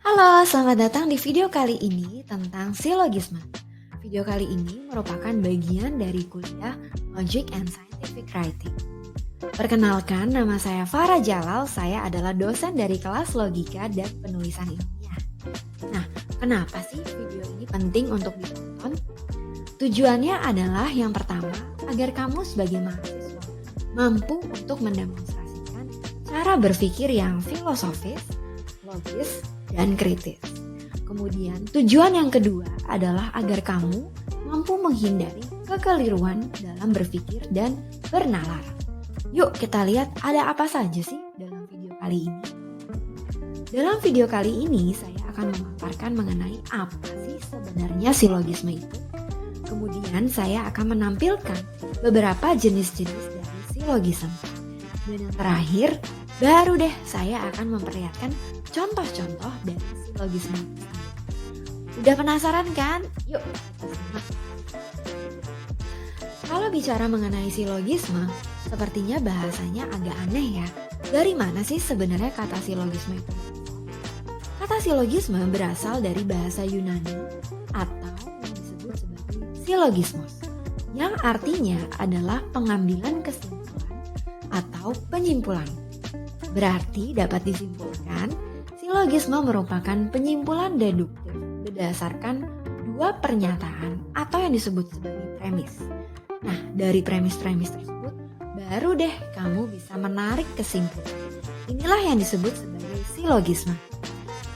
Halo, selamat datang di video kali ini tentang silogisme. Video kali ini merupakan bagian dari kuliah Logic and Scientific Writing. Perkenalkan, nama saya Farah Jalal, saya adalah dosen dari kelas Logika dan Penulisan Ilmiah. Nah, kenapa sih video ini penting untuk ditonton? Tujuannya adalah yang pertama, agar kamu sebagai mahasiswa mampu untuk mendemonstrasikan cara berpikir yang filosofis, logis, dan kritis. Kemudian tujuan yang kedua adalah agar kamu mampu menghindari kekeliruan dalam berpikir dan bernalar. Yuk kita lihat ada apa saja sih dalam video kali ini. Dalam video kali ini saya akan memaparkan mengenai apa sih sebenarnya silogisme itu. Kemudian saya akan menampilkan beberapa jenis-jenis dari silogisme. Dan yang terakhir, baru deh saya akan memperlihatkan contoh-contoh dari silogisme. Udah penasaran kan? Yuk kita simak. Kalau bicara mengenai silogisme, sepertinya bahasanya agak aneh ya. Dari mana sih sebenarnya kata silogisme itu? Kata silogisme berasal dari bahasa Yunani atau yang disebut sebagai silogismos, yang artinya adalah pengambilan kesimpulan atau penyimpulan. Berarti dapat disimpulkan, silogisme merupakan penyimpulan deduktif berdasarkan dua pernyataan atau yang disebut sebagai premis. Nah, dari premis-premis tersebut, baru deh kamu bisa menarik kesimpulan. Inilah yang disebut sebagai silogisme.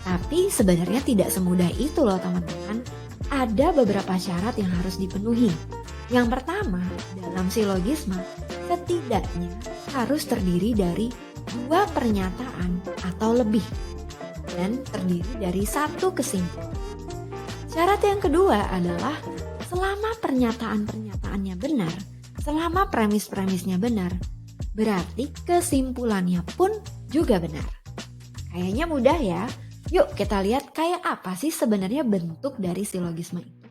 Tapi sebenarnya tidak semudah itu loh teman-teman. Ada beberapa syarat yang harus dipenuhi. Yang pertama, dalam silogisme, setidaknya harus terdiri dari dua pernyataan atau lebih dan terdiri dari satu kesimpulan. Syarat yang kedua adalah selama pernyataan-pernyataannya benar, selama premis-premisnya benar, berarti kesimpulannya pun juga benar. Kayaknya mudah ya. Yuk kita lihat kayak apa sih sebenarnya bentuk dari silogisme itu.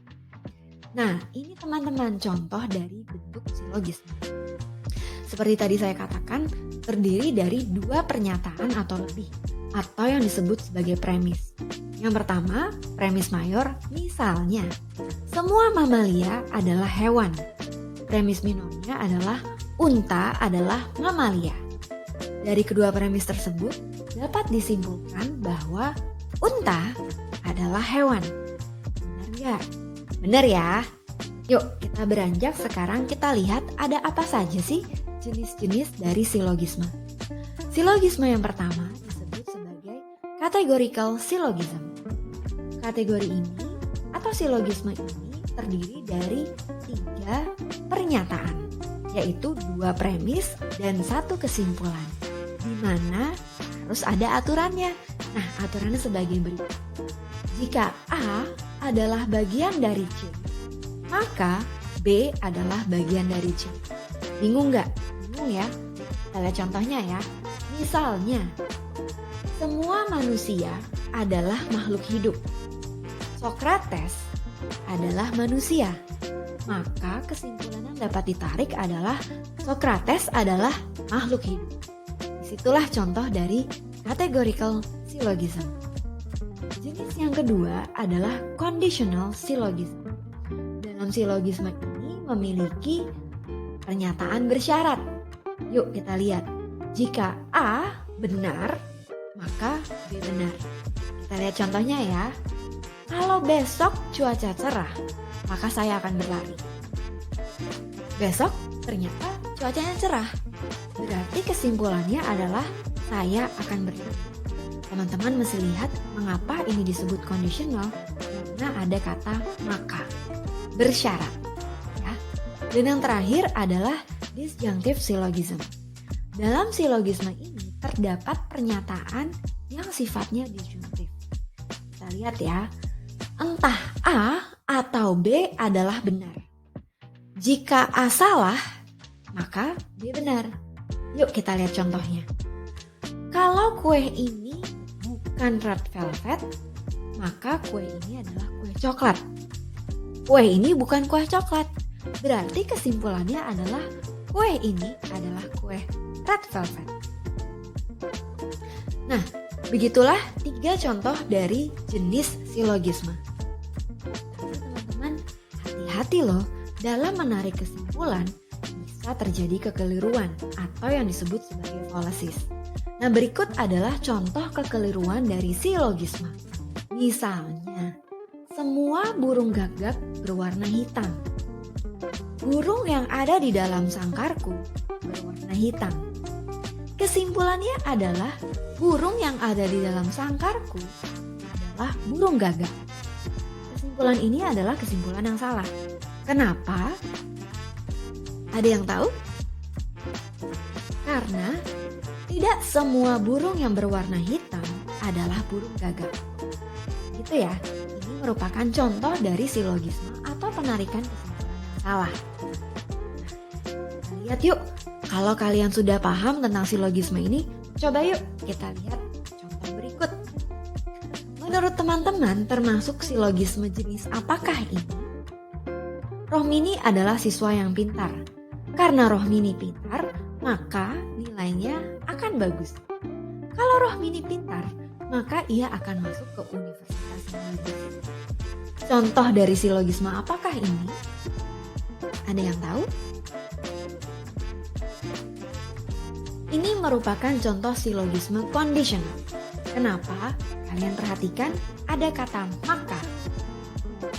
Nah, ini teman-teman contoh dari bentuk silogisme. Seperti tadi saya katakan, terdiri dari dua pernyataan atau lebih, atau yang disebut sebagai premis. Yang pertama, premis mayor, misalnya, semua mamalia adalah hewan. Premis minornya adalah unta adalah mamalia. Dari kedua premis tersebut, dapat disimpulkan bahwa unta adalah hewan. Benar nggak? Benar ya? Yuk kita beranjak sekarang kita lihat ada apa saja sih jenis-jenis dari silogisme. Silogisme yang pertama disebut sebagai categorical syllogism. Kategori ini atau silogisme ini terdiri dari 3 pernyataan, yaitu 2 premis dan 1 kesimpulan, di mana harus ada aturannya. Nah, aturannya sebagai berikut. Jika A adalah bagian dari C, maka B adalah bagian dari C. Bingung nggak? Bingung ya? Kita lihat contohnya ya. Misalnya, semua manusia adalah makhluk hidup. Sokrates adalah manusia. Maka kesimpulan yang dapat ditarik adalah Sokrates adalah makhluk hidup. Disitulah contoh dari categorical syllogism. Jenis yang kedua adalah conditional syllogism. Dalam silogisme ini memiliki pernyataan bersyarat. Yuk kita lihat. Jika A benar, maka B benar. Kita lihat contohnya ya. Kalau besok cuaca cerah, maka saya akan berlari. Besok ternyata cuacanya cerah. Berarti kesimpulannya adalah saya akan berlari. Teman-teman mesti lihat mengapa ini disebut conditional, karena ada kata maka, bersyarat. Ya. Dan yang terakhir adalah disjunctive syllogism. Dalam silogisme ini terdapat pernyataan yang sifatnya disjunctive. Kita lihat ya, entah A atau B adalah benar. Jika A salah, maka B benar. Yuk kita lihat contohnya. Kalau kue ini bukan red velvet, maka kue ini adalah kue coklat. Kue ini bukan kue coklat. Berarti kesimpulannya adalah kue ini adalah kue red velvet. Nah, begitulah 3 3 contoh dari jenis silogisme. Tapi teman-teman, hati-hati loh, dalam menarik kesimpulan bisa terjadi kekeliruan atau yang disebut sebagai fallacies. Nah, berikut adalah contoh kekeliruan dari silogisme. Misalnya, semua burung gagak berwarna hitam. Burung yang ada di dalam sangkarku berwarna hitam. Kesimpulannya adalah burung yang ada di dalam sangkarku adalah burung gagak. Kesimpulan ini adalah kesimpulan yang salah. Kenapa? Ada yang tahu? Karena tidak semua burung yang berwarna hitam adalah burung gagak. Gitu ya. Ini merupakan contoh dari silogisme atau penarikan kesimpulan yang salah. Nah, lihat yuk. Kalau kalian sudah paham tentang silogisme ini, coba yuk kita lihat contoh berikut. Menurut teman-teman, termasuk silogisme jenis apakah ini? Rohmini adalah siswa yang pintar. Karena Rohmini pintar, maka nilainya akan bagus. Kalau Rohmini pintar, maka ia akan masuk ke universitas yang bagus. Contoh dari silogisme apakah ini? Ada yang tahu? Ini merupakan contoh silogisme conditional. Kenapa? Kalian perhatikan ada kata maka.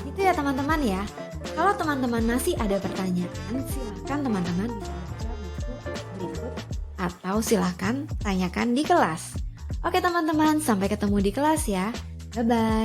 Itu ya teman-teman ya. Kalau teman-teman masih ada pertanyaan, silakan teman-teman bisa baca buku berikut atau silakan tanyakan di kelas. Oke teman-teman, sampai ketemu di kelas ya. Bye-bye.